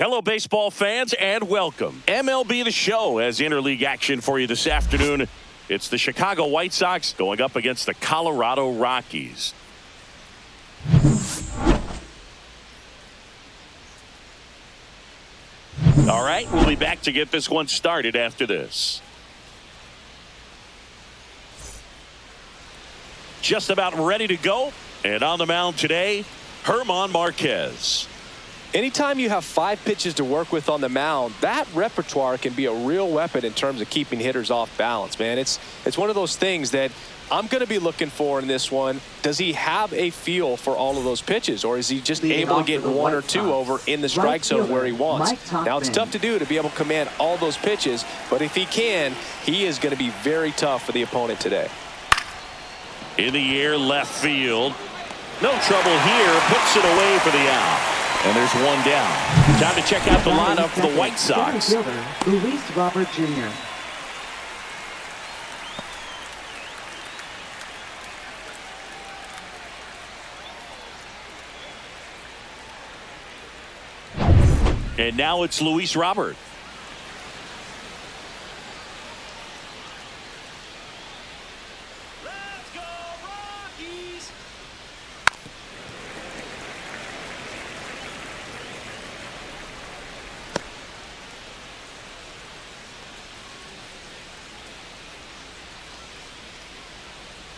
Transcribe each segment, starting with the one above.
Hello, baseball fans, and welcome. MLB The Show has interleague action for you this afternoon. It's the Chicago White Sox going up against the Colorado Rockies. All right, we'll be back to get this one started after this. Just about ready to go, and on the mound today, Germán Marquez. Anytime you have 5 pitches to work with on the mound, that repertoire can be a real weapon in terms of keeping hitters off balance, man. It's one of those things that I'm going to be looking for in this one. Does he have a feel for all of those pitches, or is he just able to get 1 or 2 over in the strike zone where he wants? Now, it's tough to do to be able to command all those pitches, but if he can, he is going to be very tough for the opponent today. In the air, left field. No trouble here. Puts it away for the out. And there's one down. Time to check out the lineup for the White Sox. Luis Robert Jr. And now it's Luis Robert. Let's go, Rockies!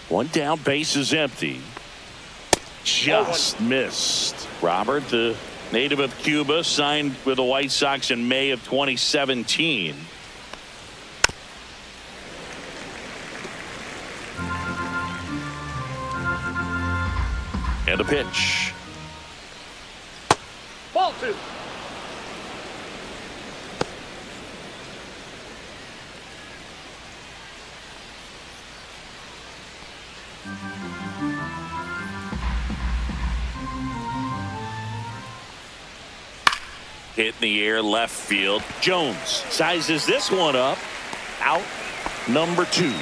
One down, base is empty. Just missed. Robert, the native of Cuba, signed with the White Sox in May of 2017. And a pitch. Ball 2. Hit in the air, left field. Jones sizes this one up. Out number 2.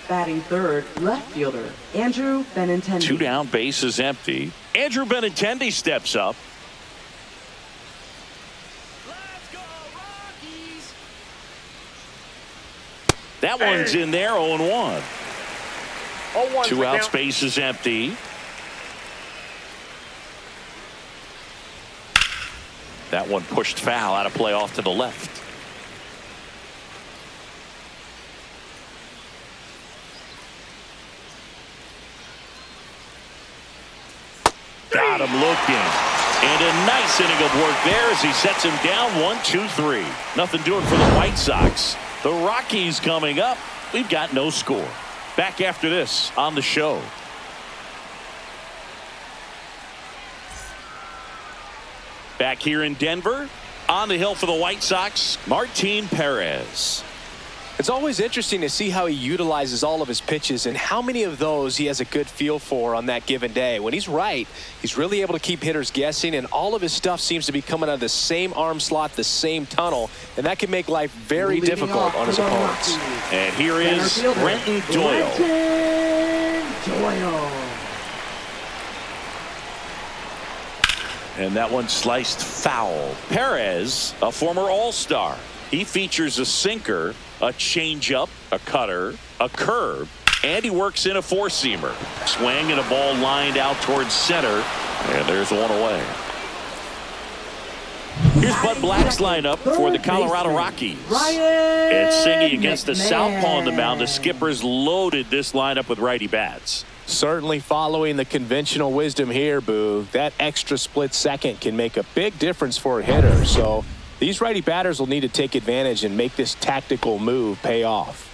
Batting third, left fielder, Andrew Benintendi. 2 down, base is empty. Andrew Benintendi steps up. Let's go, Rockies! That one's in there, 0-1. 0-1. 2 outs, base is empty. That one pushed foul, out of play, off to the left. Got him looking. And a nice inning of work there as he sets him down 1-2-3. Nothing doing for the White Sox. The Rockies coming up. We've got no score. Back after this on the show. Back here in Denver, on the hill for the White Sox, Martin Perez. It's always interesting to see how he utilizes all of his pitches and how many of those he has a good feel for on that given day. When he's right, he's really able to keep hitters guessing, and all of his stuff seems to be coming out of the same arm slot, the same tunnel, and that can make life very difficult on his opponents. And here is Brenton Doyle. And that one sliced foul. Perez, a former All-Star. He features a sinker, a changeup, a cutter, a curve, and he works in a four-seamer. Swing and a ball lined out towards center, and there's one away. Here's Bud Black's lineup for the Colorado Rockies. It's Singy against the southpaw on the mound. The Skippers loaded this lineup with righty bats. Certainly following the conventional wisdom here, Boo. That extra split second can make a big difference for a hitter. So these righty batters will need to take advantage and make this tactical move pay off.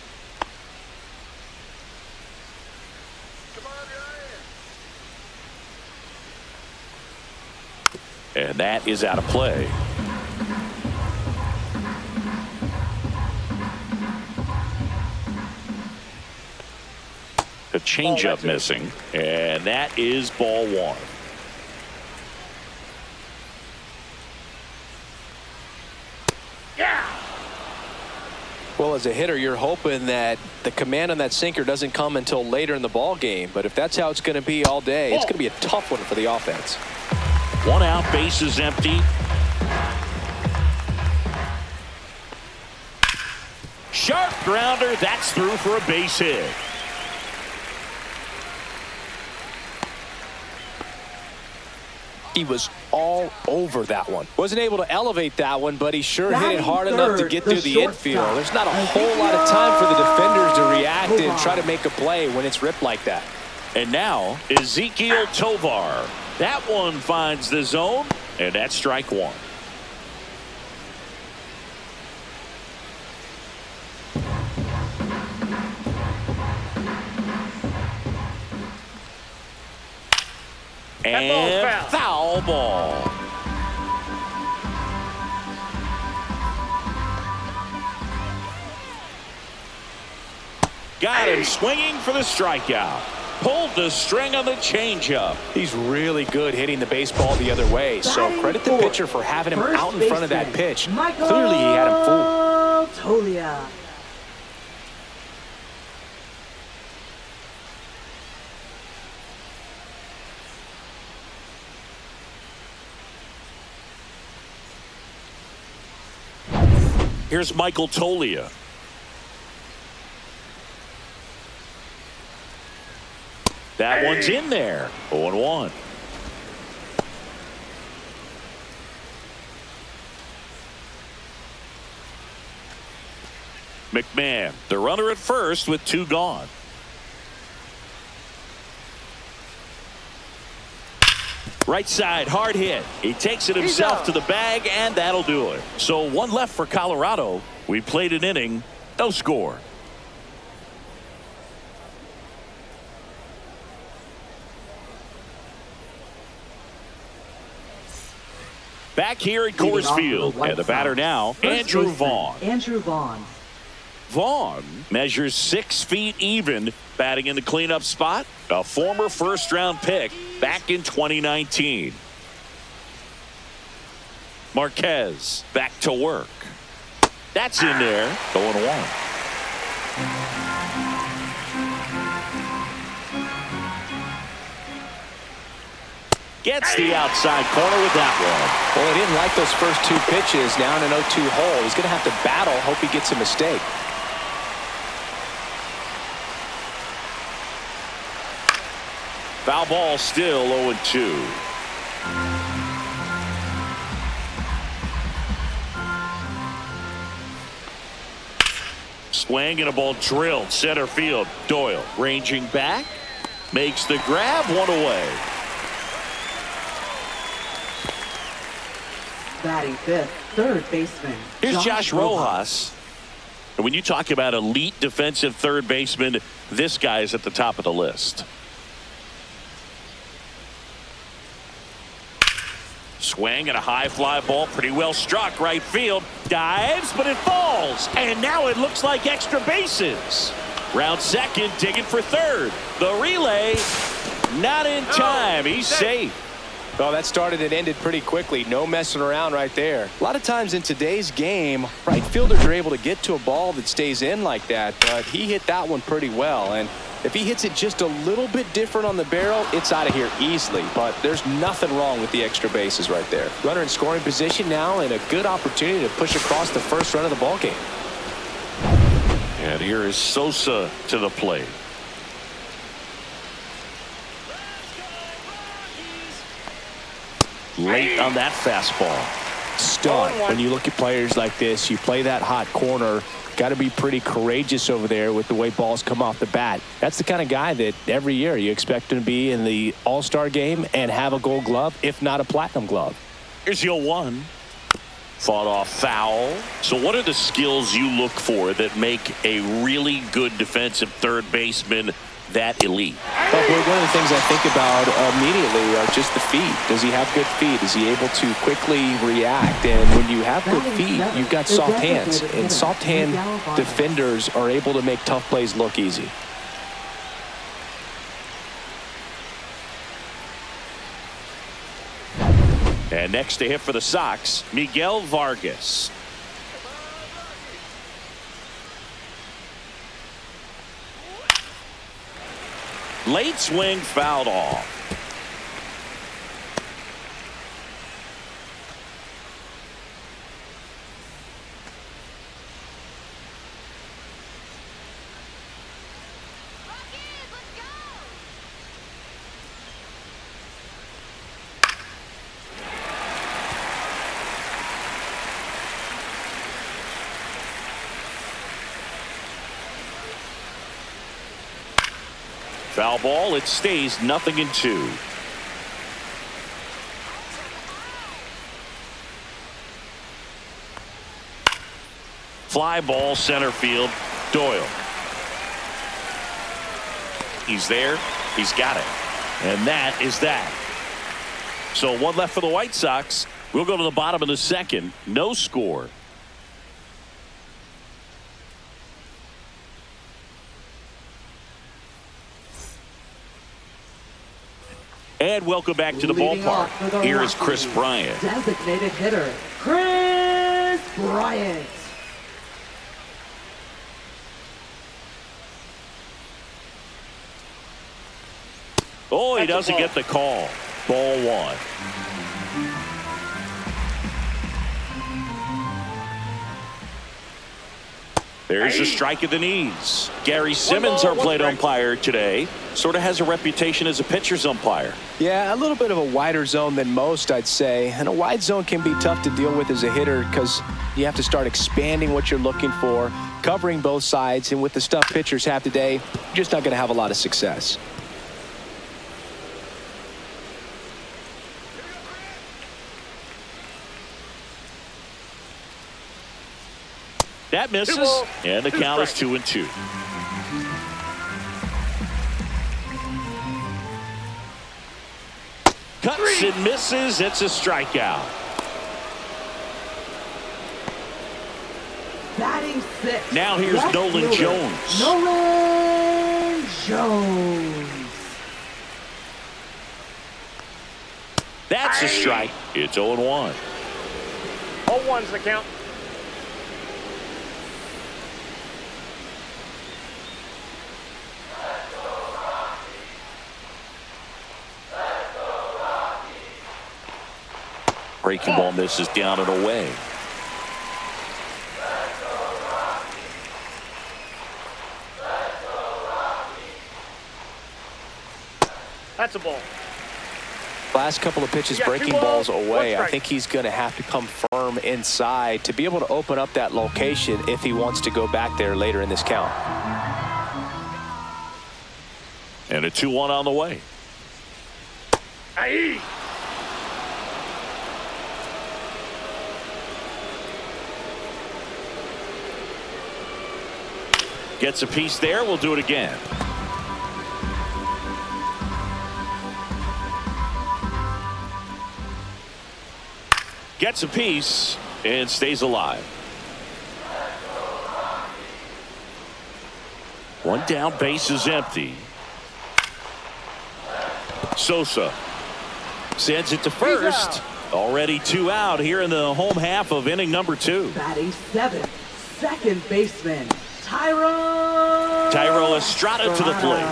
And that is out of play. The changeup missing, and that is ball 1. Well, as a hitter, you're hoping that the command on that sinker doesn't come until later in the ball game. But if that's how it's going to be all day, it's going to be a tough one for the offense. 1 out, base is empty. Sharp grounder, that's through for a base hit. He was all over that one. Wasn't able to elevate that one, but he sure hit it hard enough to get through the infield. There's not a whole lot of time for the defenders to react and try to make a play when it's ripped like that. And now, Ezekiel Tovar. That one finds the zone, and that's strike one. And foul ball. Got him swinging for the strikeout. Pulled the string on the changeup. He's really good hitting the baseball the other way. So credit the pitcher for having him out in front of that pitch. Clearly he had him fooled. Tolia. Here's Michael Tolia. That one's in there. 0-1. McMahon, the runner at first with 2 gone. Right side, hard hit. He takes it himself to the bag, and that'll do it. So 1 left for Colorado. We played an inning, no score. Back here at Coors Field, and the batter now, Andrew Vaughn. Andrew Vaughn. Vaughn measures 6 feet even, batting in the cleanup spot. A former first-round pick back in 2019. Marquez back to work. That's in there. 0-1. Gets the outside corner with that one. Well, he didn't like those first 2 pitches. Now in an 0-2 hole. He's going to have to battle. Hope he gets a mistake. Foul ball, still 0-2. Swing and a ball drilled center field. Doyle ranging back, makes the grab, 1 away. Batting 5th, third baseman. Here's Josh Rojas. And when you talk about elite defensive third baseman, this guy is at the top of the list. Swing and a high fly ball, pretty well struck, right field. Dives, but it falls. And now it looks like extra bases. Round second, digging for third. The relay, not in time. He's safe. Well, that started and ended pretty quickly. No messing around right there. A lot of times in today's game, right fielders are able to get to a ball that stays in like that, but he hit that one pretty well. And if he hits it just a little bit different on the barrel, it's out of here easily. But there's nothing wrong with the extra bases right there. Runner in scoring position now, and a good opportunity to push across the first run of the ball game. And here is Sosa to the plate. Late on that fastball. Stunned. When you look at players like this, you play that hot corner, got to be pretty courageous over there with the way balls come off the bat. That's the kind of guy that every year you expect him to be in the All-Star game and have a Gold Glove, if not a Platinum Glove. Here's your 1. Fought off foul. So what are the skills you look for that make a really good defensive third baseman that elite? Well, one of the things I think about immediately are just the feet. Does he have good feet? Is he able to quickly react? And when you have good feet, you've got soft hands. And soft hand defenders are able to make tough plays look easy. And next to hit for the Sox, Miguel Vargas. Late swing fouled off. Foul ball. It stays 0-2. Fly ball center field. Doyle. He's there. He's got it. And that is that. So one left for the White Sox. We'll go to the bottom of the second. No score. And welcome back to the ballpark. Here is Chris Bryant. Designated hitter, Chris Bryant. Oh, he doesn't get the call. Ball one. There's a strike at the knees. Gary Simmons, our plate umpire today, sort of has a reputation as a pitcher's umpire. Yeah, a little bit of a wider zone than most, I'd say. And a wide zone can be tough to deal with as a hitter because you have to start expanding what you're looking for, covering both sides. And with the stuff pitchers have today, you're just not going to have a lot of success. That misses, and the count is 2-2. Cuts and misses. It's a strikeout. Batting six. Now here's left Nolan fielder, Jones. Nolan Jones. That's a strike. It's 0-1. 0-1's the count. Breaking ball misses down and away. That's a ball. Last couple of pitches breaking balls away. I think he's going to have to come firm inside to be able to open up that location if he wants to go back there later in this count. And a 2-1 on the way. Aye. Gets a piece there. We'll do it again. Gets a piece and stays alive. One down, base is empty. Sosa sends it to first. Already 2 out here in the home half of inning number 2. Batting seventh, second baseman, Thairo Estrada to the plate.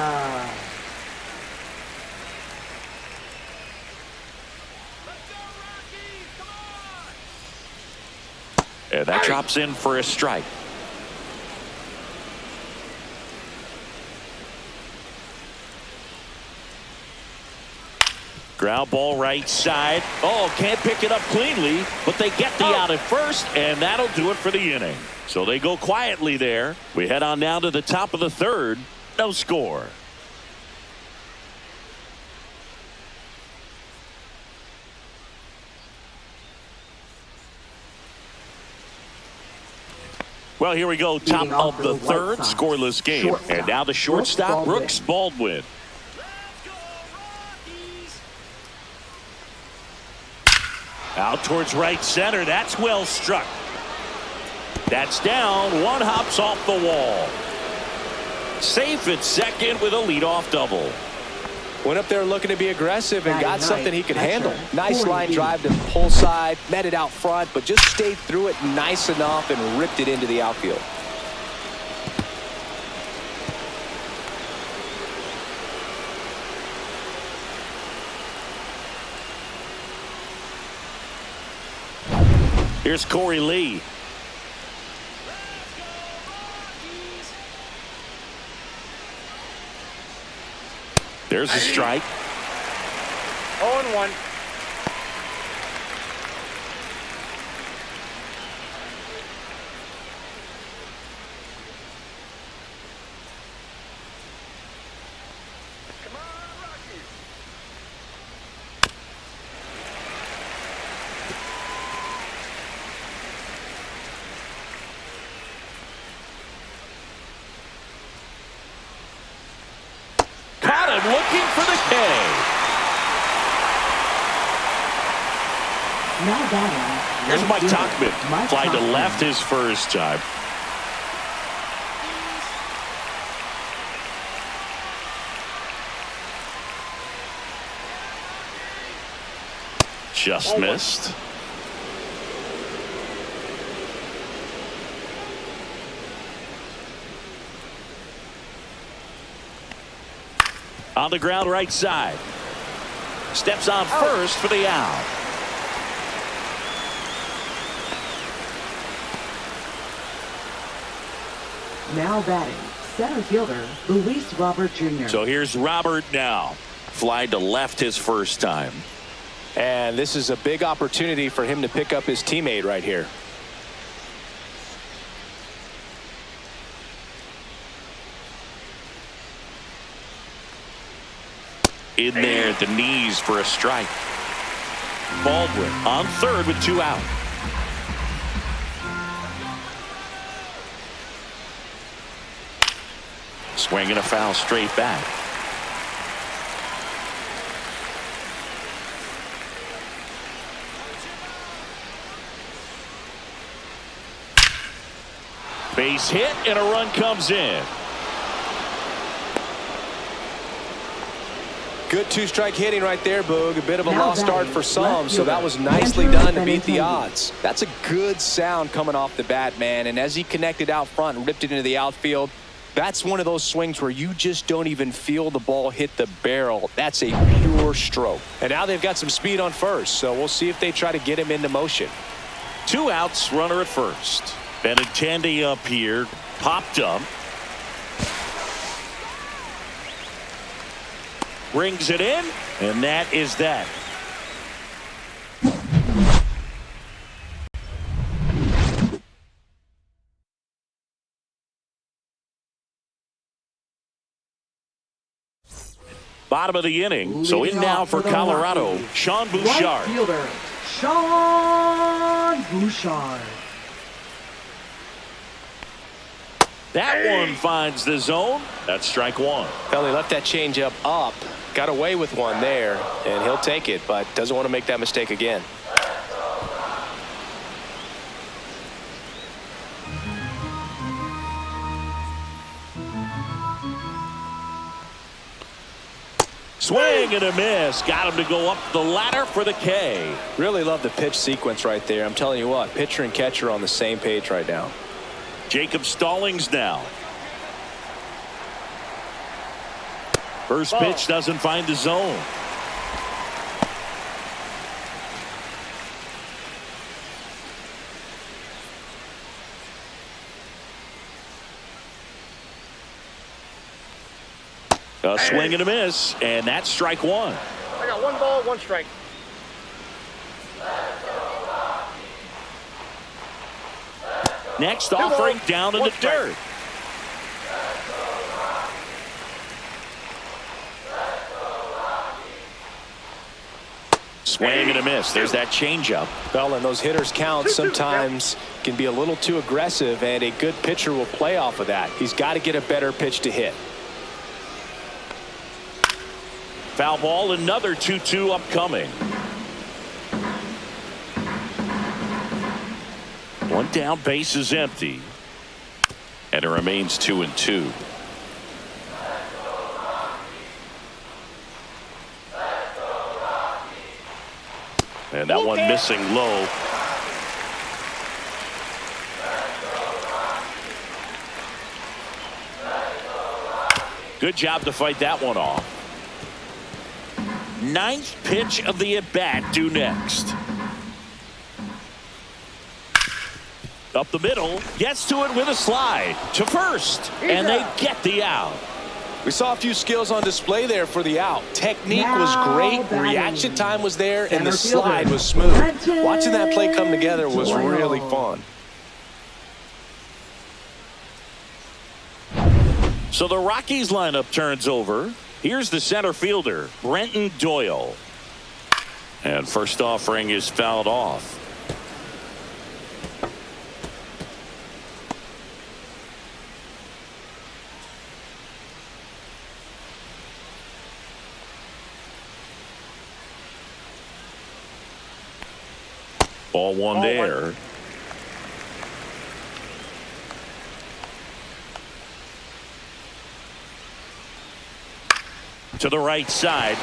And that drops in for a strike. Ground ball right side. Oh, can't pick it up cleanly, but they get the out at first, and that'll do it for the inning. So they go quietly there. We head on down to the top of the third. No score. Well, here we go. Top of the third. Scoreless game. And now the shortstop, Brooks Baldwin. Out towards right center. That's well struck. That's down. One hops off the wall. Safe at second with a leadoff double. Went up there looking to be aggressive and got something he could handle. Nice line drive to pull side, met it out front, but just stayed through it nice enough and ripped it into the outfield. Here's Corey Lee. There's a strike. 0-1. Come on, Rockies. Caught him looking for the K. Now batting. Here's Mike fielder, Tauchman. Mike Fly to Tauchman. left his first time. Just missed. On the ground right side. Steps on first for the out. Now batting. Center fielder, Luis Robert Jr. So here's Robert now. Fly to left his first time. And this is a big opportunity for him to pick up his teammate right here. In there at the knees for a strike. Baldwin on third with 2 out. Swinging a foul straight back. Base hit and a run comes in. Good 2-strike hitting right there, Boog. A bit of a Now lost start batting, for some, left so that fielder, was nicely Andrew done to beat the Benintendi. odds. That's a good sound coming off the bat, man. And as he connected out front and ripped it into the outfield, that's one of those swings where you just don't even feel the ball hit the barrel. That's a pure stroke. And now they've got some speed on first, so we'll see if they try to get him into motion. 2 outs, runner at first. Benintendi up here, popped up. Brings it in, and that is that. Bottom of the inning, so in Leading now off for the Colorado, Rockies, Sean Right Bouchard. fielder, Sean Bouchard. That one finds the zone. That's strike 1. Well, he left that changeup up, got away with one there, and he'll take it, but doesn't want to make that mistake again. Swing and a miss. Got him to go up the ladder for the K. Really love the pitch sequence right there. I'm telling you what, pitcher and catcher are on the same page right now. Jacob Stallings now. First pitch doesn't find the zone. A swing and a miss, and that's strike 1. I got 1 ball, 1 strike. Next offering down in the dirt. Swing and a miss. There's that changeup. Well, and those hitters count sometimes can be a little too aggressive, and a good pitcher will play off of that. He's got to get a better pitch to hit. Foul ball, another 2-2 upcoming. One down, base is empty. And it remains 2-2. And that one missing low. Good job to fight that one off. 9th pitch of the at-bat due next. Up the middle, gets to it with a slide to first, and they get the out. We saw a few skills on display there for the out. Technique was great, reaction time was there, and the slide was smooth. Watching that play come together was really fun. So the Rockies lineup turns over. Here's the center fielder, Brenton Doyle. And first offering is fouled off. Ball one there. To the right side.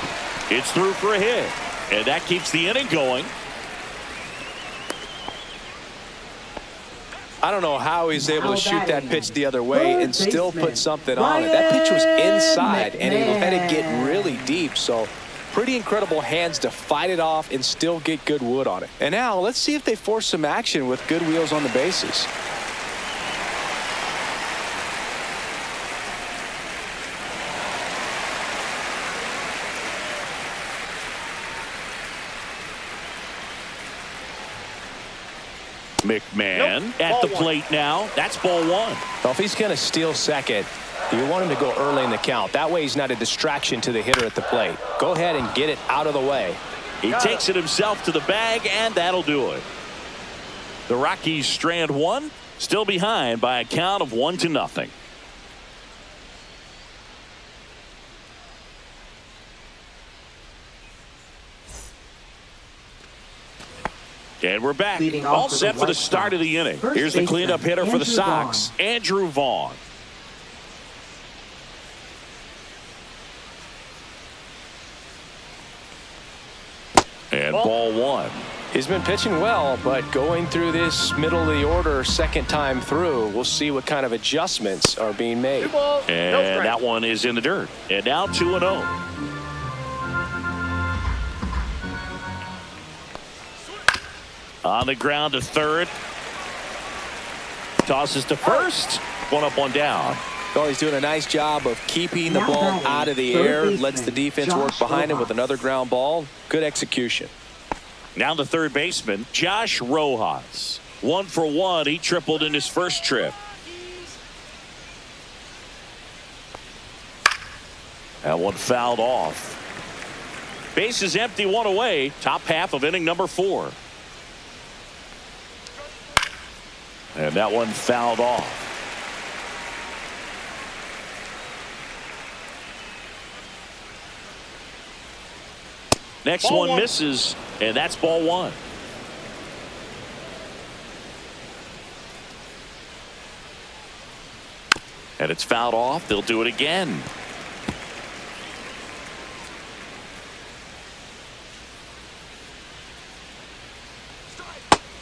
It's through for a hit. And that keeps the inning going. I don't know how he's able to shoot that pitch the other way and still put something on it. That pitch was inside, and he let it get really deep. So pretty incredible hands to fight it off and still get good wood on it. And now let's see if they force some action with good wheels on the bases. McMahon at the plate now. That's ball one. Well, if he's going to steal second, you want him to go early in the count. That way he's not a distraction to the hitter at the plate. Go ahead and get it out of the way. He takes it himself to the bag, and that'll do it. The Rockies strand one, still behind by a count of 1-0. And we're back. All set for the start of the inning. Here's the cleanup hitter for the Sox, Andrew Vaughn. And ball one. He's been pitching well, but going through this middle of the order second time through, we'll see what kind of adjustments are being made. And that one is in the dirt. And now 2-0. On the ground to third. Tosses to first. One up, one down. Well, he's doing a nice job of keeping the ball out of the air. Lets the defense work behind him with another ground ball. Good execution. Now the third baseman, Josh Rojas. 1 for 1. He tripled in his first trip. That one fouled off. Base is empty, one away. Top half of inning number 4. And that one fouled off. Next one misses, and that's ball one. And it's fouled off. They'll do it again.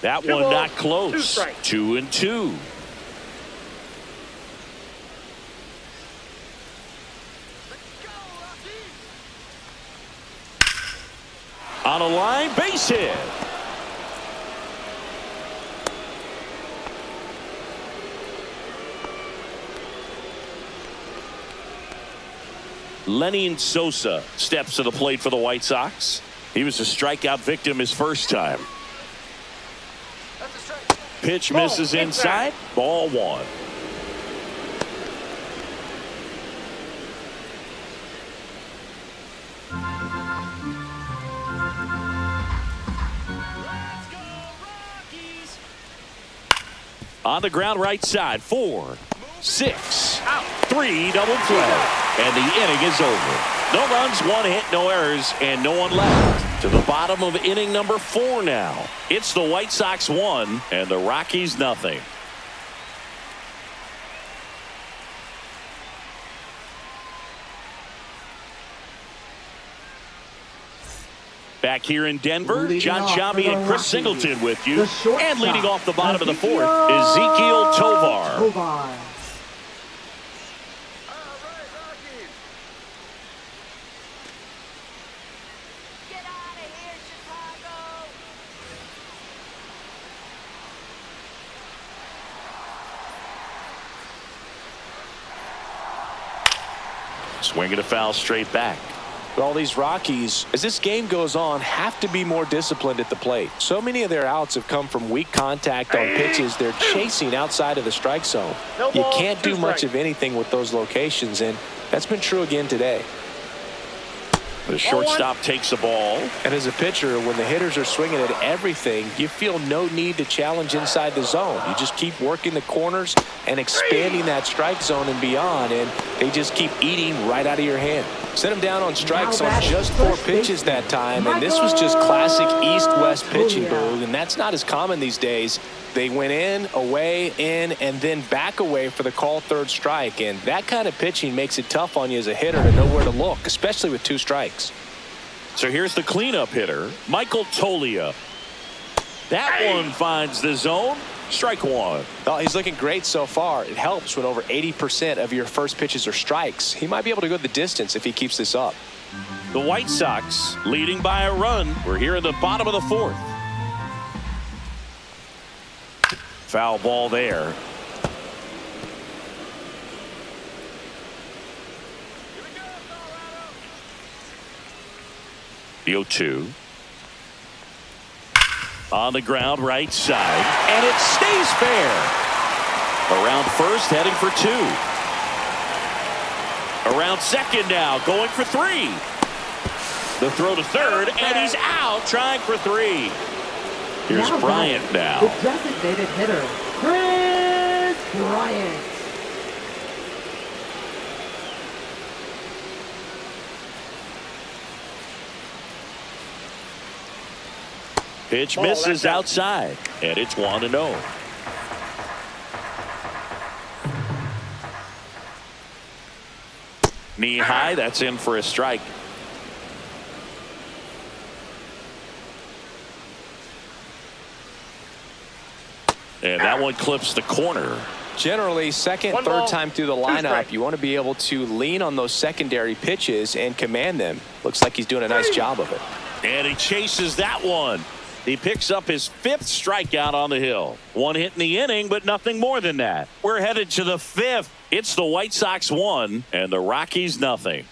That one not close. 2-2. On a line, base hit. Lenny Sosa steps to the plate for the White Sox. He was a strikeout victim his first time. Pitch misses inside. Ball one. On the ground right side. 4, 6, 3 double play. And the inning is over. No runs, 1 hit, no errors, and no one left. To the bottom of inning number 4 now. It's the White Sox 1 and the Rockies nothing. Back here in Denver, John Chambi and Chris Singleton with you. And leading off the bottom of the 4th, Ezequiel Tovar. Swinging a foul straight back. All these Rockies, as this game goes on, have to be more disciplined at the plate. So many of their outs have come from weak contact on pitches they're chasing outside of the strike zone. You can't do much of anything with those locations, and that's been true again today. The shortstop takes the ball. And as a pitcher, when the hitters are swinging at everything, you feel no need to challenge inside the zone. You just keep working the corners and expanding that strike zone and beyond, and they just keep eating right out of your hand. Set them down on strikes on just 4 pitches that time, and this was just classic East-West pitching, Boog, and that's not as common these days. They went in, away, in, and then back away for the called third strike, and that kind of pitching makes it tough on you as a hitter to know where to look, especially with 2 strikes. So here's the cleanup hitter, Michael Toglia. That one finds the zone. Strike 1. Oh, he's looking great so far. It helps when over 80% of your first pitches are strikes. He might be able to go the distance if he keeps this up. The White Sox leading by a run. We're here in the bottom of the 4th. Foul ball there. The 0-2. On the ground, right side, and it stays fair. Around first, heading for 2. Around second now, going for 3. The throw to third, and he's out, trying for 3. Here's Bryant now. The designated hitter, Chris Bryant. Pitch misses outside, and it's 1-0. Knee high, that's in for a strike. And that one clips the corner. Generally, second, third time through the lineup, you want to be able to lean on those secondary pitches and command them. Looks like he's doing a nice job of it. And he chases that one. He picks up his 5th strikeout on the hill. 1 hit in the inning, but nothing more than that. We're headed to the 5th. It's the White Sox 1 and the Rockies nothing.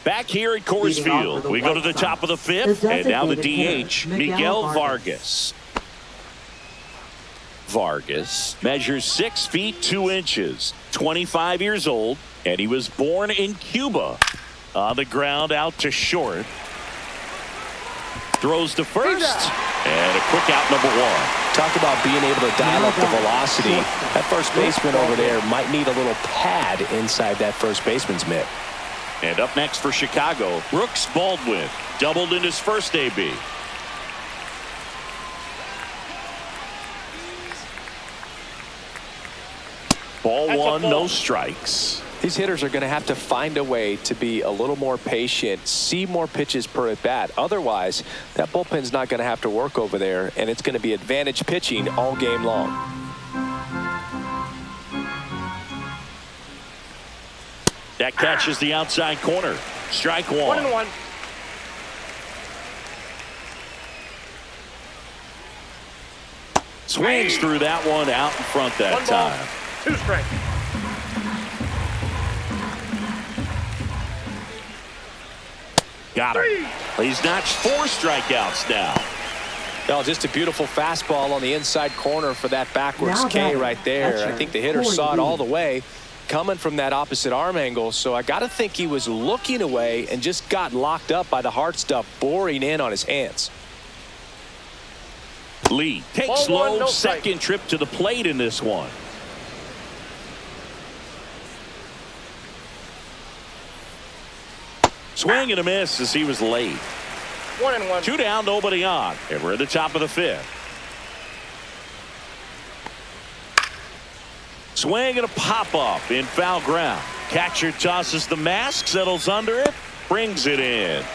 Back here at Coors Field, we go to the top of the 5th, and now the DH, Miguel Vargas. Vargas measures 6 feet 2 inches, 25 years old, and he was born in Cuba. On the ground, out to short. Throws to first, and a quick out, number 1. Talk about being able to dial up the velocity. That first baseman over there might need a little pad inside that first baseman's mitt. And up next for Chicago, Brooks Baldwin, doubled in his first AB. Ball 1, no strikes. These hitters are going to have to find a way to be a little more patient, see more pitches per at bat. Otherwise, that bullpen's not going to have to work over there, and it's going to be advantage pitching all game long. That catches the outside corner. Strike 1. 1-1. Swings through that one out in front that 1 ball, time. 2 strikes. Got him. He's notched 4 strikeouts now. Oh, just a beautiful fastball on the inside corner for that backwards K right there. I think the hitter saw it all the way coming from that opposite arm angle. So I got to think he was looking away and just got locked up by the hard stuff boring in on his hands. Lee takes low, second trip to the plate in this one. Swing and a miss as he was late. 1-1. 2 down, nobody on, and we're at the top of the 5th. Swing and a pop-up in foul ground. Catcher tosses the mask, settles under it, brings it in,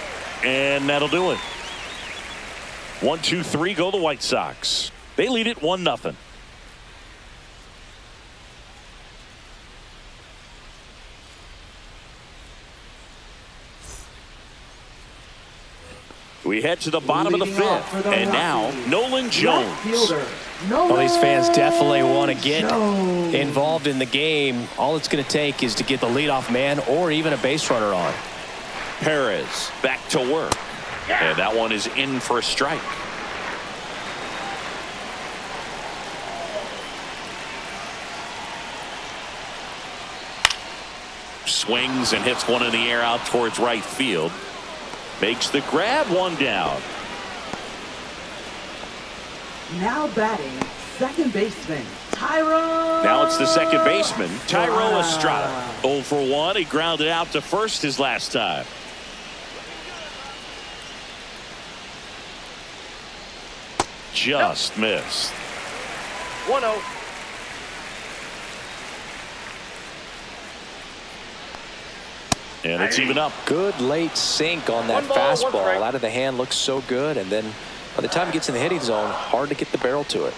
and that'll do it. 1, 2, 3 go the White Sox. They lead it 1-0. We head to the bottom of the 5th, and now Nolan Jones. No. Well, these fans definitely want to get Show. involved in the game. All it's going to take is to get the leadoff man or even a base runner on. Perez back to work. And that one is in for a strike. Swings and hits one in the air out towards right field. Makes the grab, one down. Now batting, second baseman, Tyro. Now it's the second baseman, Tyro Estrada. 0 for 1. He grounded out to first his last time. Just missed. 1-0. And it's even up. Good late sink on that One ball, one strike. fastball. Out of the hand, looks so good. And then by the time it gets in the hitting zone, hard to get the barrel to it.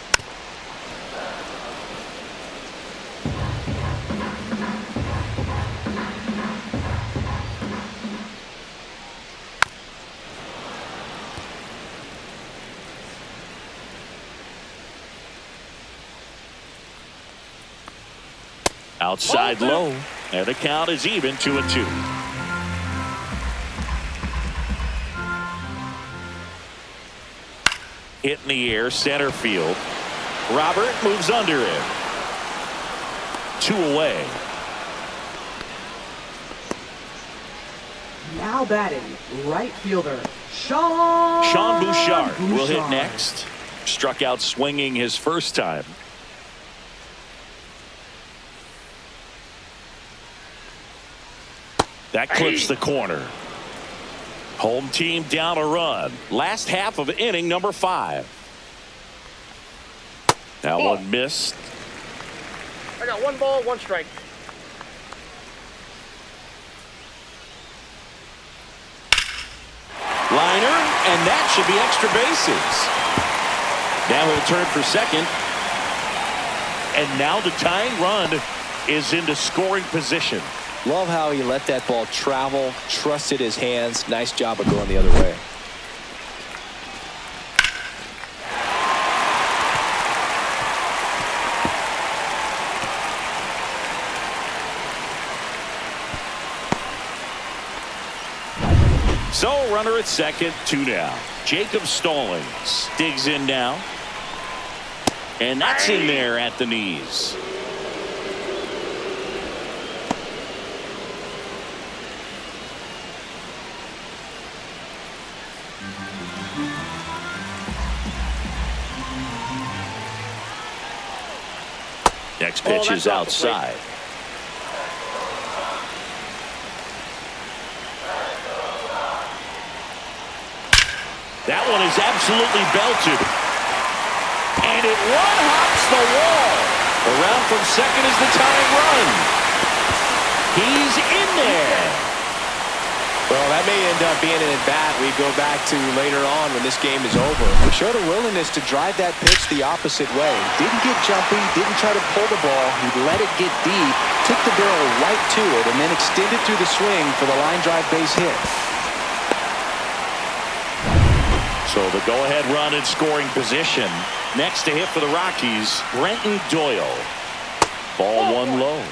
Outside low. And the count is even 2-2. Hit in the air, center field. Robert moves under it. 2 away. Now batting, right fielder, Sean Bouchard will hit next. Struck out swinging his first time. That clips the corner. Home team down a run. Last half of inning number 5. That one missed. I got 1 ball, 1 strike. Liner, and that should be extra bases. Now he'll turn for second. And now the tying run is into scoring position. Love how he let that ball travel, trusted his hands. Nice job of going the other way. So runner at second, 2 down. Jacob Stallings digs in now. And that's in there at the knees. Next pitch is outside. That one is absolutely belted. And it one-hops the wall. Around from second is the tying run. He's in there. Well, that may end up being an at-bat we go back to later on when this game is over. He showed a willingness to drive that pitch the opposite way. Didn't get jumpy, didn't try to pull the ball. He let it get deep, took the barrel right to it, and then extended through the swing for the line drive base hit. So the go-ahead run in scoring position. Next to hit for the Rockies, Brenton Doyle. Ball 1 low.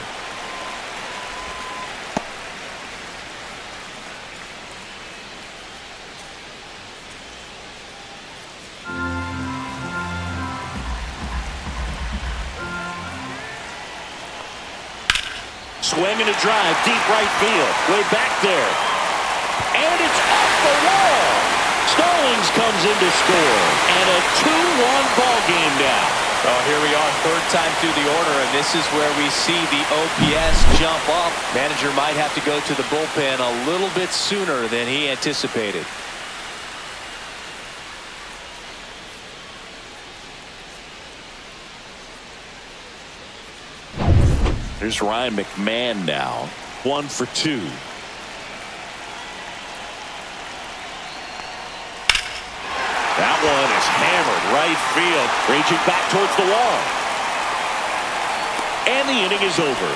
Swing and a drive, deep right field. Way back there. And it's off the wall. Stallings comes in to score. And a 2-1 ball game now. Oh, here we are, third time through the order, and this is where we see the OPS jump up. Manager might have to go to the bullpen a little bit sooner than he anticipated. Here's Ryan McMahon now. 1 for 2. That one is hammered right field, raging back towards the wall. And the inning is over.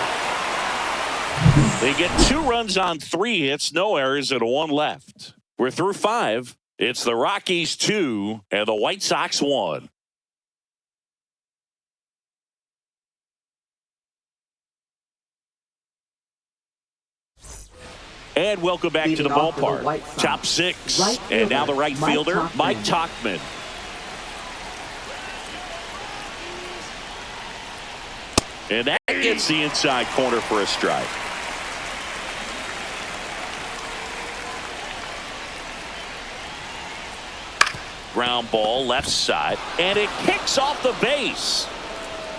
They get 2 runs on 3 hits, no errors, and 1 left. We're through 5. It's the Rockies 2 and the White Sox 1. And welcome back to the Leading off for the ballpark. White Sox, Top six. right And now the fielder, right Mike fielder, Tauchman. Mike Tauchman. And that gets the inside corner for a strike. Ground ball left side, and it kicks off the base.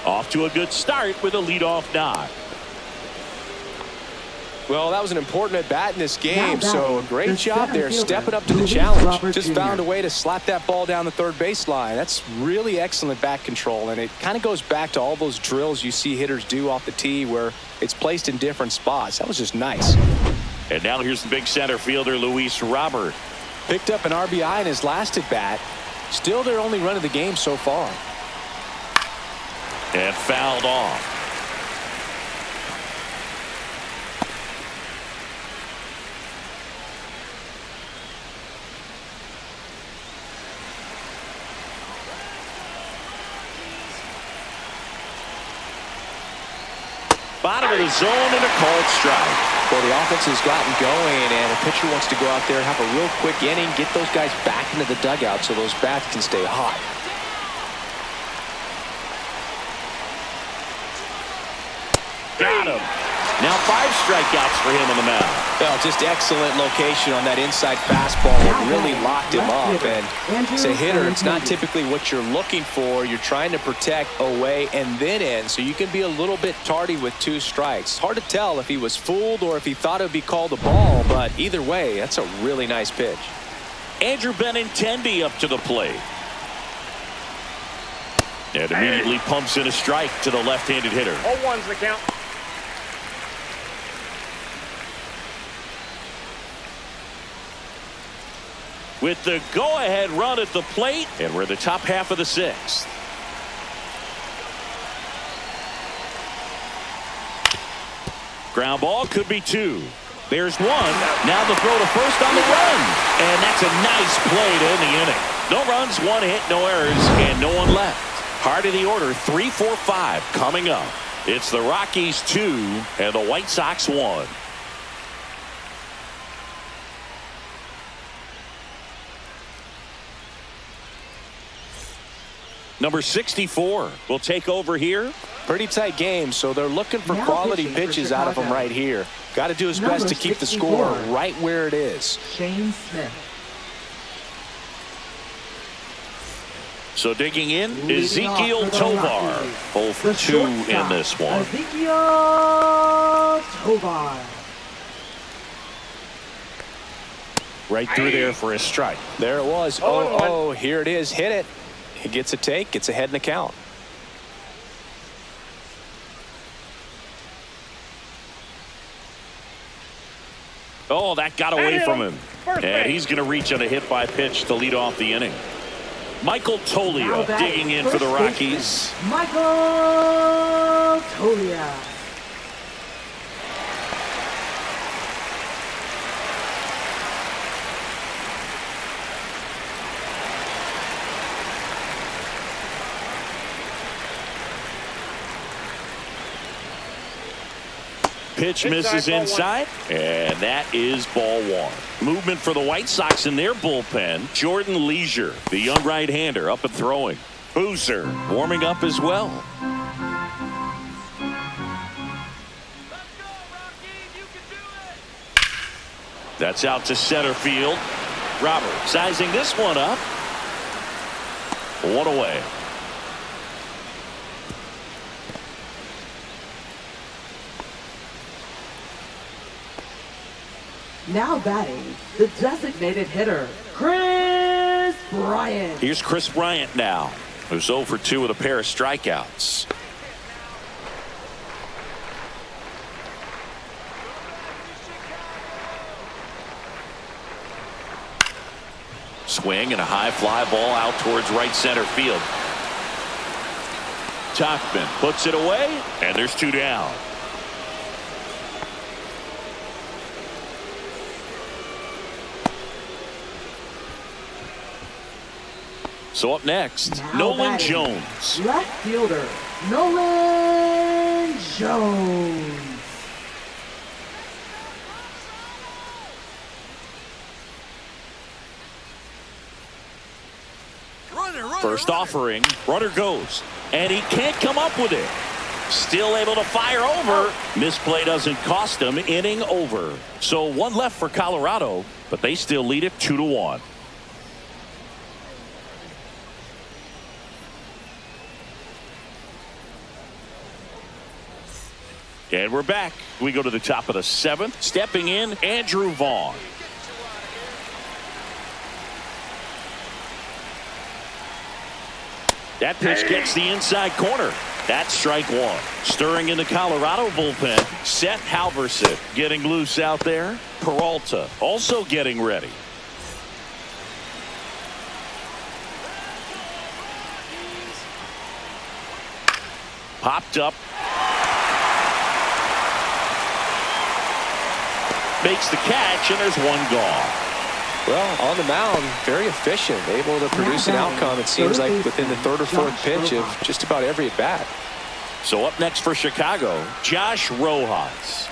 Off to a good start with a leadoff knock. Well, that was an important at bat in this game, Now so a batting, great the job center there, fielder, stepping up to the Luis challenge. Robert Just Jr. found a way to slap that ball down the third baseline. That's really excellent bat control, and it kind of goes back to all those drills you see hitters do off the tee where it's placed in different spots. That was just nice. And now here's the big center fielder, Luis Robert. Picked up an RBI in his last at bat. Still their only run of the game so far. And fouled off. Bottom of the zone and a called strike. Well, the offense has gotten going, and a pitcher wants to go out there, have a real quick inning, get those guys back into the dugout so those bats can stay hot. Got him. Now 5 strikeouts for him on the mound. Well, just excellent location on that inside fastball. It really locked him up. And as a hitter, it's not typically what you're looking for. You're trying to protect away and then in, so you can be a little bit tardy with 2 strikes. Hard to tell if he was fooled or if he thought it would be called a ball, but either way, that's a really nice pitch. Andrew Benintendi up to the plate. And immediately pumps in a strike to the left-handed hitter. 0-1's the count. With the go-ahead run at the plate, and we're in the top half of the 6th. Ground ball could be 2. There's 1. Now the throw to first on the run. And that's a nice play to end the inning. No runs, 1 hit, no errors, and no one left. Heart of the order, 3, 4, 5 coming up. It's the Rockies 2 and the White Sox 1. Number 64 will take over here. Pretty tight game, so they're looking for Now quality pitching for pitches out of him Chicago. right here. Got to do his Number best to keep the 64. score right where it is. Shane Smith. So digging in, Leading Ezekiel off for the Tovar. Rockies, 0 for the 2 in shortstop, this one. Ezekiel Tovar. Right through there for a strike. There it was. 0-0. Here it is. Hit it. He gets a take. Gets ahead in the count. Oh, that got away from him. And he's going to reach on a hit by pitch to lead off the inning. Michael Now Toglia batting digging in for the first baseman, Rockies. Michael Toglia. Pitch misses inside, and that is ball 1. Movement for the White Sox in their bullpen. Jordan Leisure, the young right-hander, up and throwing. Boozer warming up as well. That's out to center field. Robert sizing this one up. 1 away. Now batting, the designated hitter, Chris Bryant. Here's Chris Bryant now, who's 0 for 2 with a pair of strikeouts. Swing and a high fly ball out towards right center field. Tauchman puts it away, and there's 2 down. So up next, Now Nolan batting, Jones. Left fielder, Nolan Jones. First offering, runner goes, and he can't come up with it. Still able to fire over. Misplay doesn't cost him. Inning over. So one left for Colorado, but they still lead it 2-1. And we're back. We go to the top of the 7th. Stepping in, Andrew Vaughn. That pitch gets the inside corner. That's strike 1. Stirring in the Colorado bullpen, Seth Halverson getting loose out there. Peralta also getting ready. Popped up. Makes the catch, and there's one gone. Well, on the mound, very efficient, able to produce an outcome, it seems like, within the 3rd or 4th pitch of just about every at-bat. So up next for Chicago, Josh Rojas.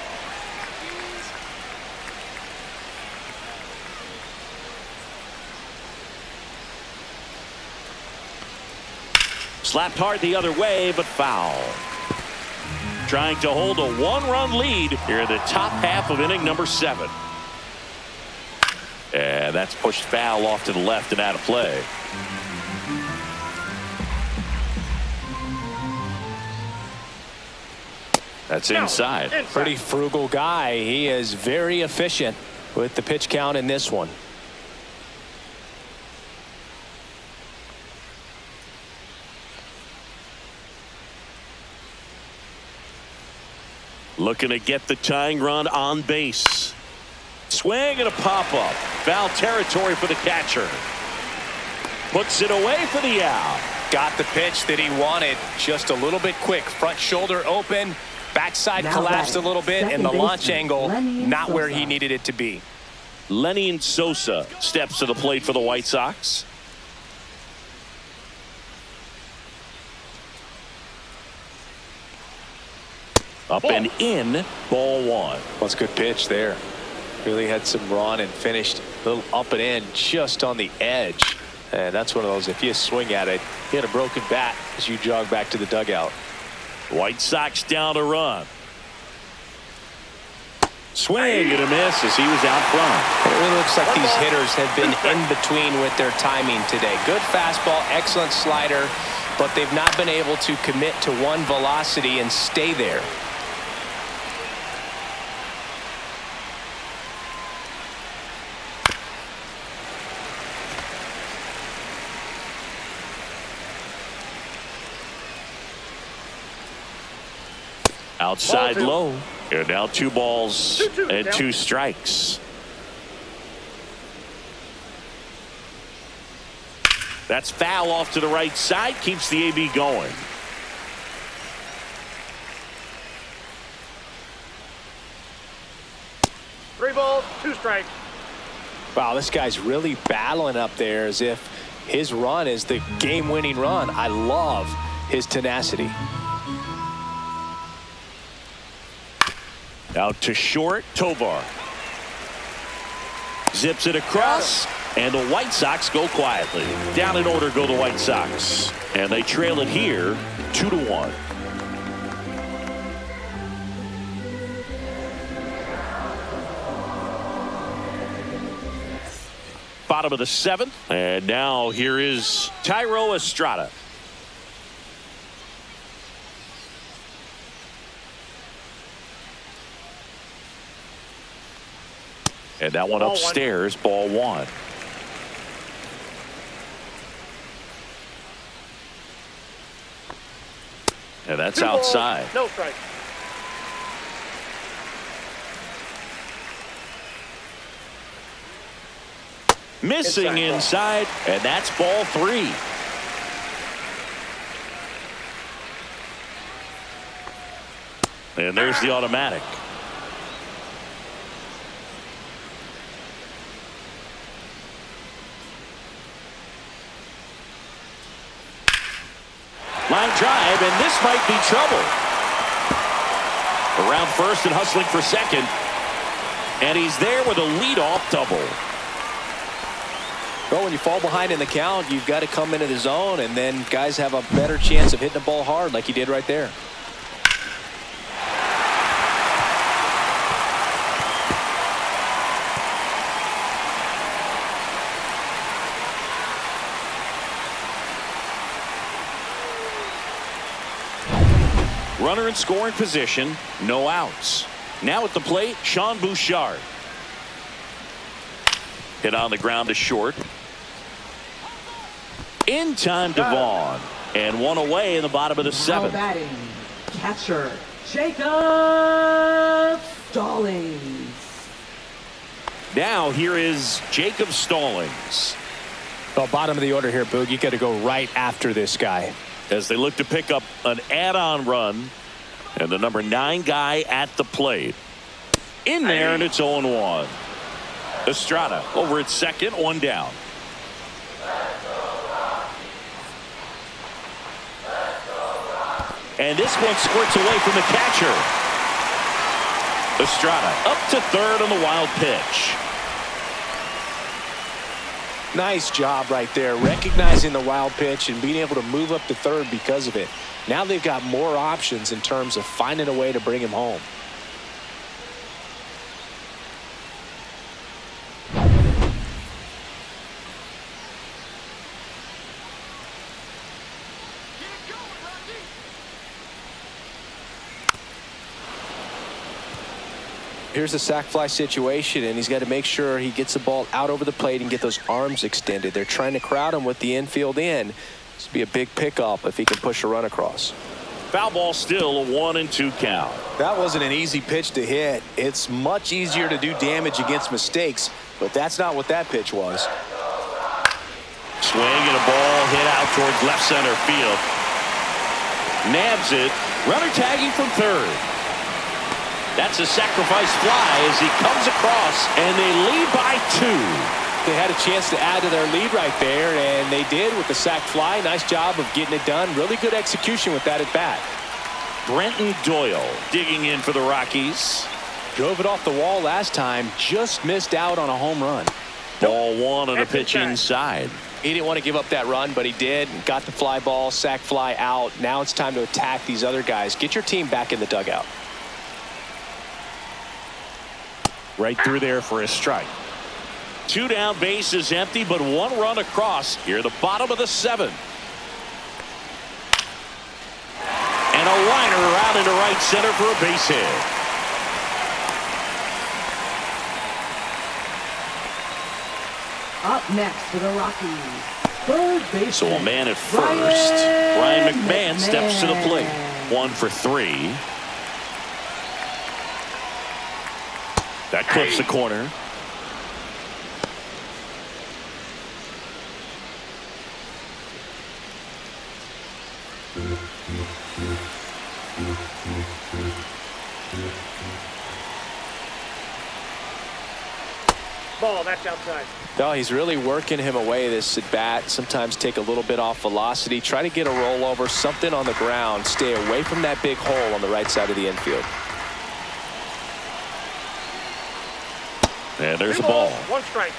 Slapped hard the other way, but foul. Trying to hold a 1-run lead here in the top half of inning number 7. And that's pushed foul off to the left and out of play. That's inside. Pretty frugal guy. He is very efficient with the pitch count in this one. Looking to get the tying run on base. Swing and a pop-up. Foul territory for the catcher. Puts it away for the out. Got the pitch that he wanted. Just a little bit quick. Front shoulder open. Backside collapsed a little bit. And the launch angle not where he needed it to be. Lenny Sosa steps to the plate for the White Sox. Up and in, ball 1. That's a good pitch there. Really had some run and finished a little up and in just on the edge. And that's one of those, if you swing at it, hit a broken bat as you jog back to the dugout. White Sox down to run. Swing and a miss as he was out front. It really looks like these hitters have been in between with their timing today. Good fastball, excellent slider, but they've not been able to commit to one velocity and stay there. Outside low. And now 2 balls and 2 strikes. That's foul off to the right side. Keeps the AB going. Three balls, 2 strikes. Wow, this guy's really battling up there as if his run is the game-winning run. I love his tenacity. Out to short, Tovar. Zips it across, and the White Sox go quietly. Down in order go the White Sox. And they trail it here, 2-1. Bottom of the 7th. And now here is Thairo Estrada. And that one upstairs, ball 1. And that's outside. No strike. Missing inside, and that's ball 3. And there's the automatic. Line drive, and this might be trouble. Around first and hustling for second. And he's there with a leadoff double. Well, when you fall behind in the count, you've got to come into the zone, and then guys have a better chance of hitting the ball hard like he did right there. Runner in scoring position, no outs. Now at the plate, Sean Bouchard. Hit on the ground to short. In time to Vaughn. And one away in the bottom of the seventh. Now batting, catcher, Jacob Stallings. Now here is Jacob Stallings. Well, bottom of the order here, Boog. You got to go right after this guy. As they look to pick up an add-on run. And the number 9 guy at the plate. In there, and it's 0-1. Estrada over at second, one down. And this one squirts away from the catcher. Estrada up to third on the wild pitch. Nice job right there, recognizing the wild pitch and being able to move up to third because of it. Now they've got more options in terms of finding a way to bring him home. Here's the sac fly situation, and he's got to make sure he gets the ball out over the plate and get those arms extended. They're trying to crowd him with the infield in. This would be a big pickup if he can push a run across. Foul ball, still a 1-2 count. That wasn't an easy pitch to hit. It's much easier to do damage against mistakes, but that's not what that pitch was. Swing and a ball hit out towards left center field. Nabs it. Runner tagging from third. That's a sacrifice fly as he comes across, and they lead by 2. They had a chance to add to their lead right there, and they did with the sac fly. Nice job of getting it done. Really good execution with that at bat. Brenton Doyle digging in for the Rockies. Drove it off the wall last time. Just missed out on a home run. Ball 1 on a pitch inside. He didn't want to give up that run, but he did. Got the fly ball, sac fly out. Now it's time to attack these other guys. Get your team back in the dugout. Right through there for a strike. 2 down, base is empty, but 1 run across here at the bottom of the 7th. And a liner out into right center for a base hit. Up next for the Rockies, third base. So a man at first. Ryan McMahon steps to the plate. 1 for 3. That clips the corner. Ball, that's outside. No, he's really working him away this at bat. Sometimes take a little bit off velocity. Try to get a rollover, something on the ground. Stay away from that big hole on the right side of the infield. And there's a ball. 1 strike.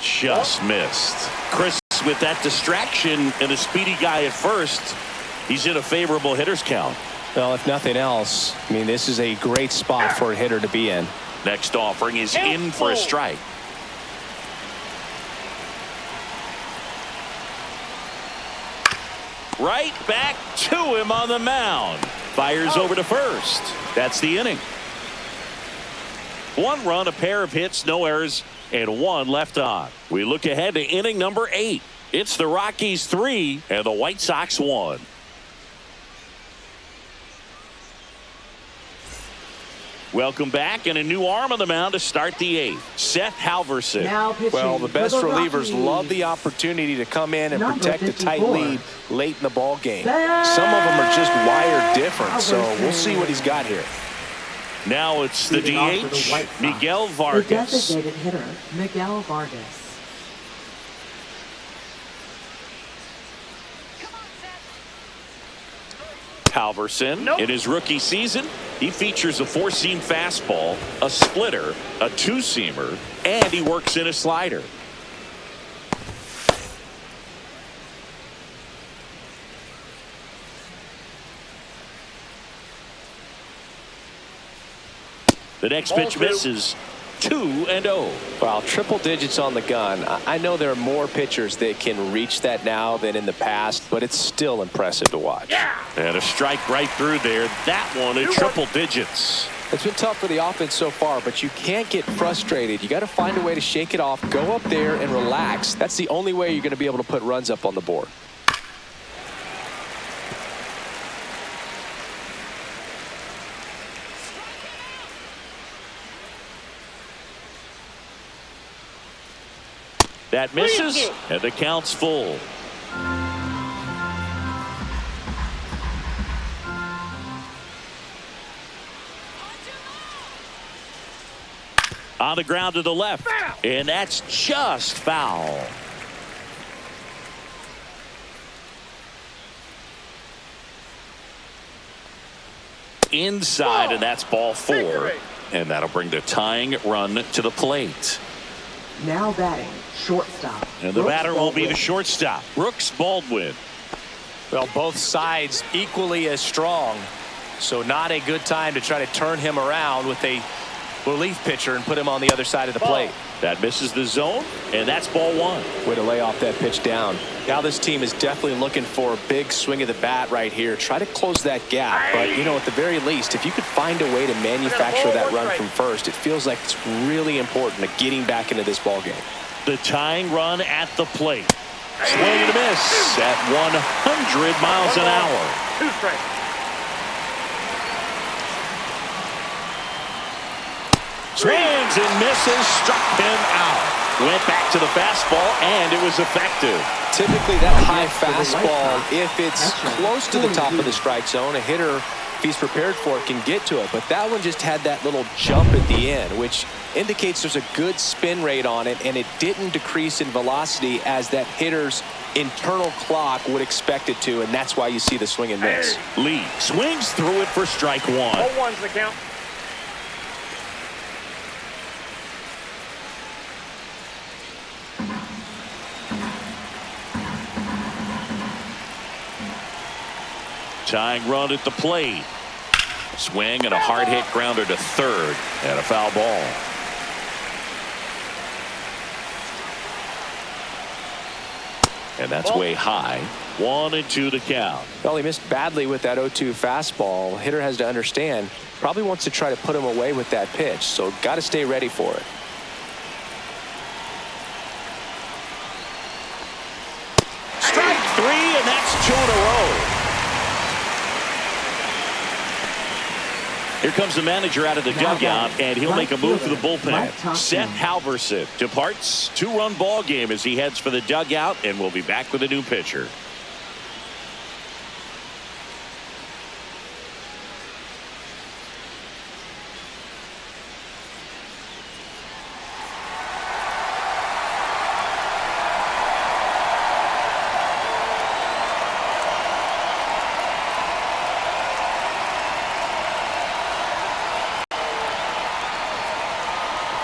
Just missed. Chris with that distraction and a speedy guy at first. He's in a favorable hitter's count. Well, if nothing else, I mean, this is a great spot for a hitter to be in. Next offering is in for a strike. Right back to him on the mound. Fires over to first. That's the inning. 1 run, a pair of hits, no errors, and 1 left on. We look ahead to inning number 8. It's the Rockies 3 and the White Sox 1. Welcome back, and a new arm on the mound to start the 8th. Seth Halverson. Now pitching Well, the best for the relievers Rockies, love the opportunity to come in and number protect a tight 54. lead late in the ball game. Some of them are just wired different, so we'll see what he's got here. Now it's the Leading off for the DH, White Sox, Miguel the Vargas. designated hitter, Miguel Vargas. Halverson. In his rookie season, he features a four-seam fastball, a splitter, a two-seamer, and he works in a slider. The next pitch misses. 2-0. Wow, triple digits on the gun. I know there are more pitchers that can reach that now than in the past, but it's still impressive to watch. And a strike right through there. That one in triple digits. It's been tough for the offense so far, but you can't get frustrated. You got to find a way to shake it off, go up there and relax. That's the only way you're going to be able to put runs up on the board. That misses, and the count's full. On the ground to the left, and that's just foul. Inside, and that's ball 4. And that'll bring the tying run to the plate. Now batting, shortstop. And the batter will be the shortstop, Brooks Baldwin. Well, both sides equally as strong, so not a good time to try to turn him around with a relief pitcher and put him on the other side of the plate. That misses the zone, and that's ball 1. Way to lay off that pitch down. Now this team is definitely looking for a big swing of the bat right here. Try to close that gap, but you know, at the very least, if you could find a way to manufacture that run from first, it feels like it's really important to getting back into this ball game. The tying run at the plate. Swing and a miss at 100 miles an hour. 2 strikes. Swings and misses, struck him out. Went back to the fastball, and it was effective. Typically, that high fastball, if it's close to the top of the strike zone, a hitter, if he's prepared for it, can get to it. But that one just had that little jump at the end, which indicates there's a good spin rate on it, and it didn't decrease in velocity as that hitter's internal clock would expect it to, and that's why you see the swing and miss. Lee swings through it for strike 1. 0-1's the count. Tying run at the plate. Swing and a hard hit grounder to third, and a foul ball. And that's way high. 1-2 to count. Well, he missed badly with that 0-2 fastball. Hitter has to understand, probably wants to try to put him away with that pitch, so got to stay ready for it. Strike 3, and that's 2 in a row. Here comes the manager out of the dugout, and he'll make a move to the bullpen. Seth Halverson departs. 2-run ball game as he heads for the dugout, and we'll be back with a new pitcher.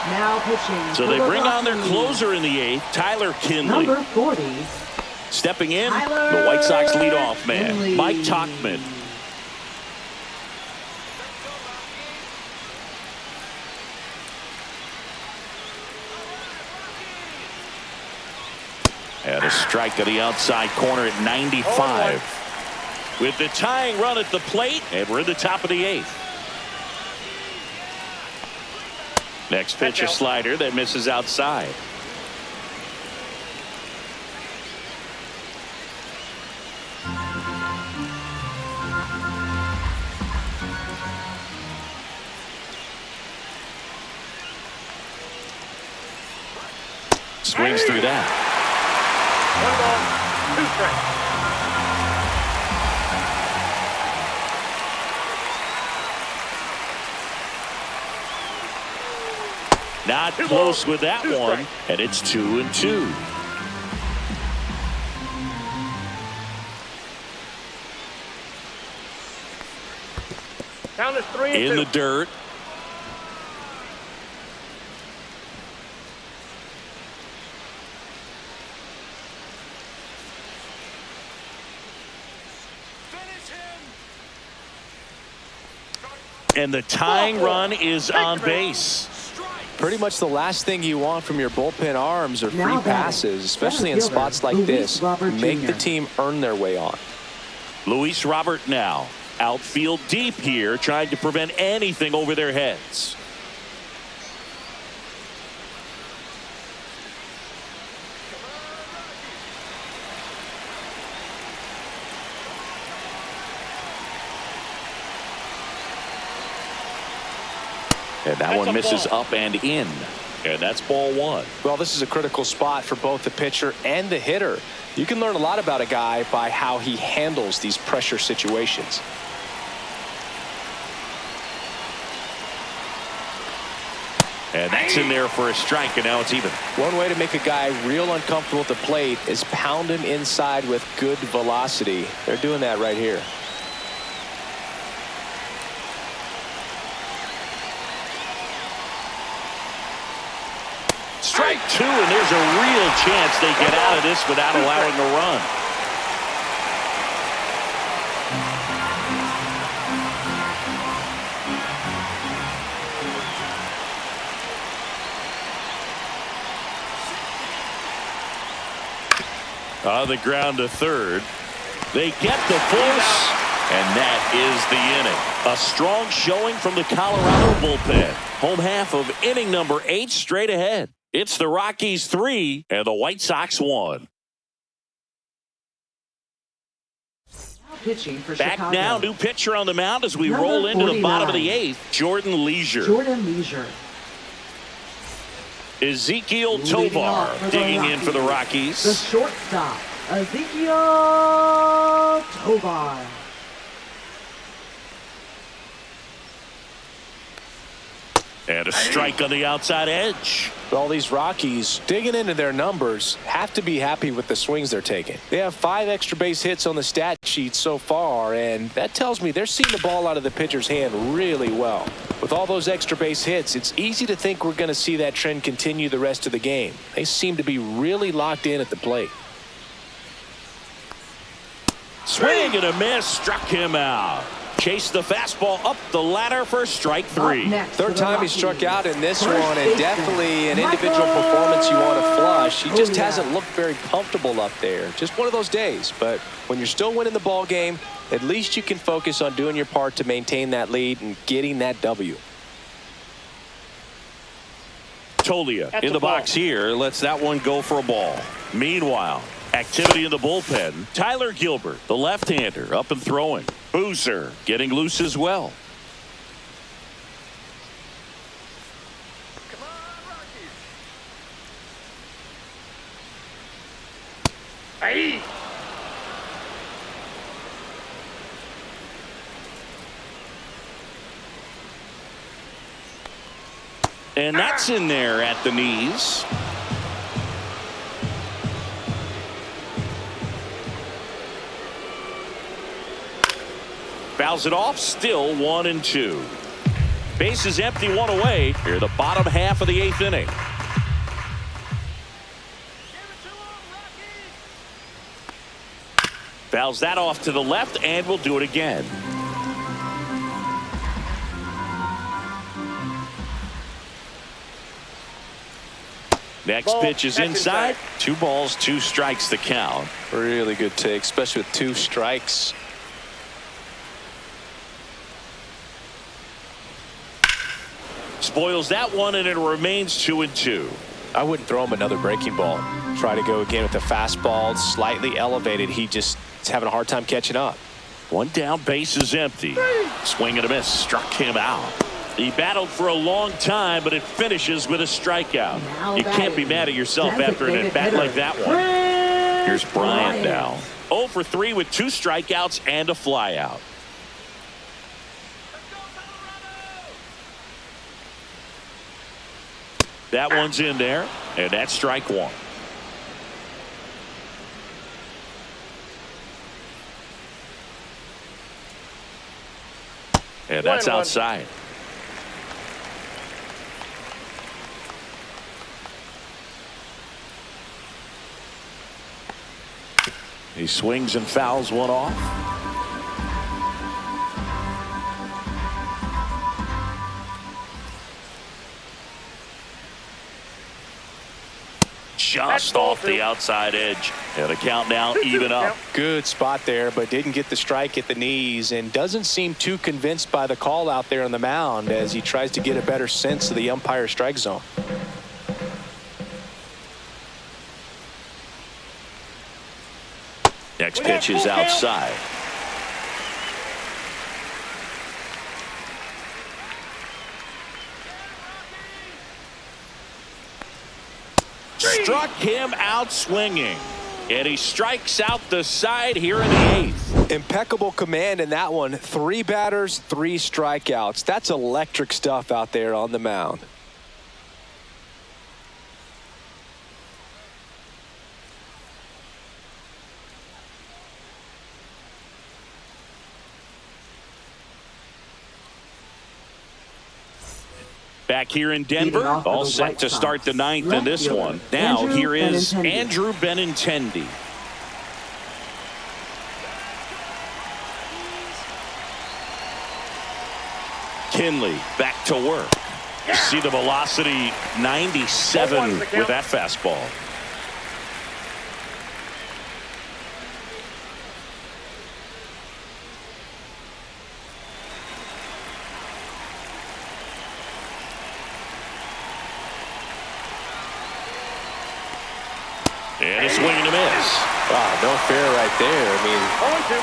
Now pitching. So they bring on their closer in the 8th, Tyler Kinley. Number 40. Stepping in, Tyler the White Sox leadoff man, Kinley. Mike Tauchman. And a strike to the outside corner at 95. With the tying run at the plate, and we're in the top of the 8th. Next pitch, a slider that misses outside. Swings through that. 1 ball, 2 strikes. Not close with that one, and it's 2-2. Count is 3-2. In the dirt. And the tying run is on base. Pretty much the last thing you want from your bullpen arms are free Now batting, passes, especially in center fielder, spots like Luis this. Robert Make Jr. the team earn their way on. Luis Robert now. Outfield deep here, trying to prevent anything over their heads. And that one misses up and in. And that's ball one. Well, this is a critical spot for both the pitcher and the hitter. You can learn a lot about a guy by how he handles these pressure situations. And that's in there for a strike, and now it's even. One way to make a guy real uncomfortable at the plate is pound him inside with good velocity. They're doing that right here. Strike two, and there's a real chance they get out of this without allowing a run. On the ground to third. They get the force, and that is the inning. A strong showing from the Colorado bullpen. Home half of inning number 8 straight ahead. It's the Rockies 3 and the White Sox 1. Pitching for Back Chicago. now, new pitcher on the mound as we Number roll into the bottom of the 49. 8th. Jordan Leisure. Jordan Leisure. Ezekiel Leading off Tovar for the digging in for the The Rockies. shortstop, Ezekiel Tovar. And a strike on the outside edge. All these Rockies digging into their numbers have to be happy with the swings they're taking. They have 5 extra base hits on the stat sheet so far, and that tells me they're seeing the ball out of the pitcher's hand really well. With all those extra base hits, it's easy to think we're going to see that trend continue the rest of the game. They seem to be really locked in at the plate. Swing and a miss, struck him out. Chased the fastball up the ladder for strike 3. Up next for Third the time he Rockies. struck out in this First one, and baseman, definitely an individual Michael performance you want to flush. He just Julia. hasn't looked very comfortable up there. Just one of those days. But when you're still winning the ball game, at least you can focus on doing your part to maintain that lead and getting that W. Tolia That's in a the ball. box here lets that one go for a ball. Meanwhile, activity in the bullpen. Tyler Gilbert, the left-hander, up and throwing. Boozer getting loose as well. Come on, Rockies. Hey. And that's in there at the knees. Fouls it off, still 1-2. Base is empty, one away. Here, the bottom half of the 8th inning. Fouls that off to the left, and we'll do it again. Next Ball. pitch is That's inside. inside. 2 balls, 2 strikes the count. Really good take, especially with 2 strikes. Spoils that one, and it remains 2-2. I wouldn't throw him another breaking ball. Try to go again with the fastball, slightly elevated. He just is having a hard time catching up. One down, base is empty. Swing and a miss, struck him out. He battled for a long time, but it finishes with a strikeout. Now You can't be batting, mad at yourself after an designated at-bat hitter, like that one. Chris Here's Bryant Bryant. now. 0 for 3 with 2 strikeouts and a flyout. That one's in there, and that's strike 1. And that's outside. He swings and fouls one off. Just off the outside edge. And the count now even up. Good spot there, but didn't get the strike at the knees and doesn't seem too convinced by the call out there on the mound as he tries to get a better sense of the umpire strike zone. Next pitch is outside. Struck him out swinging. And he strikes out the side here in the 8th. Impeccable command in that one. 3 batters, 3 strikeouts. That's electric stuff out there on the mound. Back here in Denver, all set to start the 9th in this one. Now here is Andrew Benintendi. Kinley back to work. You see the velocity 97 with that fastball. And a swing and a miss. Wow, no fair right there. I mean,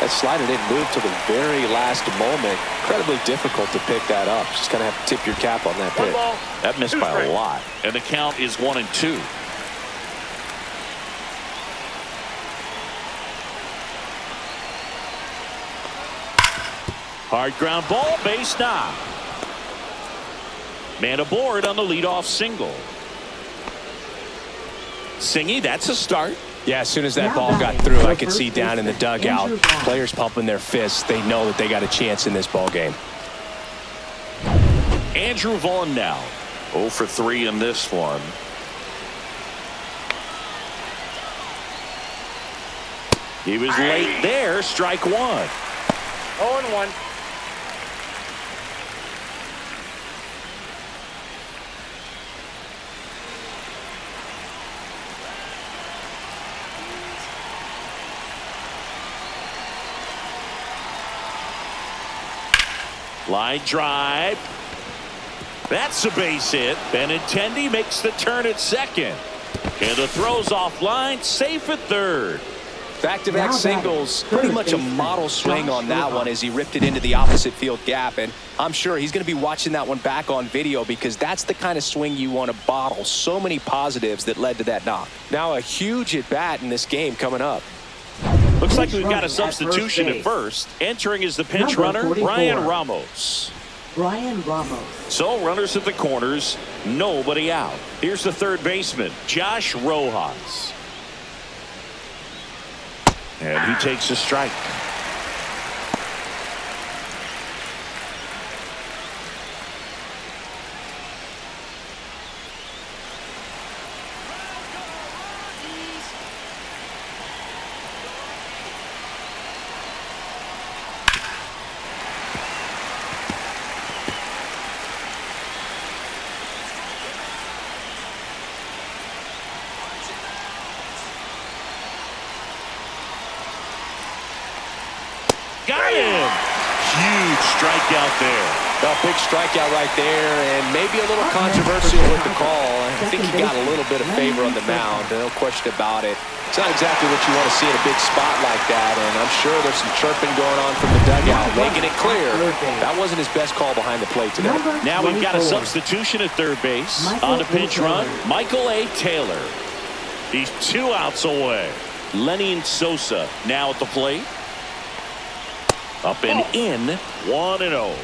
that slider didn't move till the very last moment. Incredibly difficult to pick that up. Just kind of have to tip your cap on that pitch. That missed by a lot. And the count is 1-2. Hard ground ball, base knock. Man aboard on the leadoff single. Singy, that's a start. Yeah, as soon as that ball got through, I could see down in the dugout, players pumping their fists. They know that they got a chance in this ball game. Andrew Vaughn now. 0 for 3 in this one. He was late there. Strike 1. 0-1. Line drive. That's a base hit. Benintendi makes the turn at second. And the throw's offline, safe at third. Back-to-back singles, pretty much a model swing on that one as he ripped it into the opposite field gap. And I'm sure he's going to be watching that one back on video because that's the kind of swing you want to bottle. So many positives that led to that knock. Now a huge at-bat in this game coming up. Looks like we've got a substitution at first. Entering is the pinch runner, Brian Ramos. Brian Ramos. So runners at the corners, nobody out. Here's the third baseman, Josh Rojas. And he takes a strike. Got him! Huge strikeout there. A big strikeout right there, and maybe a little controversial with the call. I think he got a little bit of favor on the mound, no question about it. It's not exactly what you want to see in a big spot like that, and I'm sure there's some chirping going on from the dugout, making it clear that wasn't his best call behind the plate today. Now we've got a substitution at third base. On a pinch run, Michael A. Taylor. He's 2 outs away. Lenny Sosa now at the plate. Up and in, 1-0.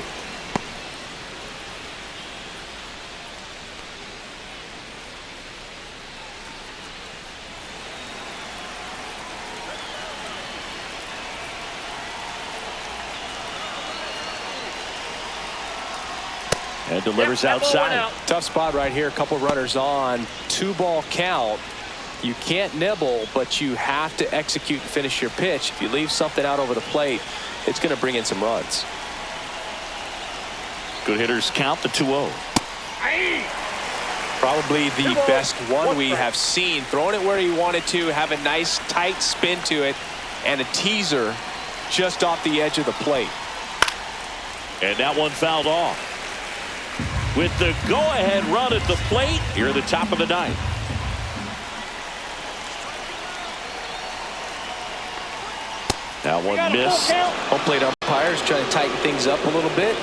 And delivers Yep, outside. Tough spot right here. A couple runners on. 2-ball count. You can't nibble, but you have to execute and finish your pitch. If you leave something out over the plate, it's going to bring in some runs. Good hitters count the 2-0. Probably the best one we have seen. Throwing it where he wanted to, have a nice tight spin to it, and a teaser just off the edge of the plate. And that one fouled off. With the go-ahead run at the plate here at the top of the ninth. That one missed. Home plate umpires trying to tighten things up a little bit.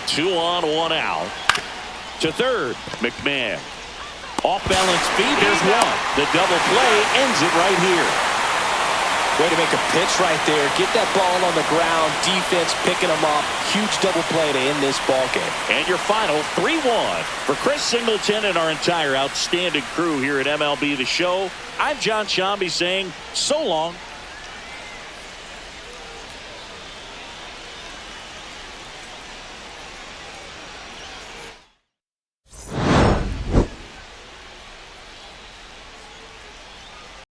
Two on, one out. To third, McMahon. Off balance feet, there's one. The double play ends it right here. Way to make a pitch right there. Get that ball on the ground. Defense picking them up. Huge double play to end this ball game. And your final 3-1 for Chris Singleton and our entire outstanding crew here at MLB The Show. I'm John Shambi saying so long.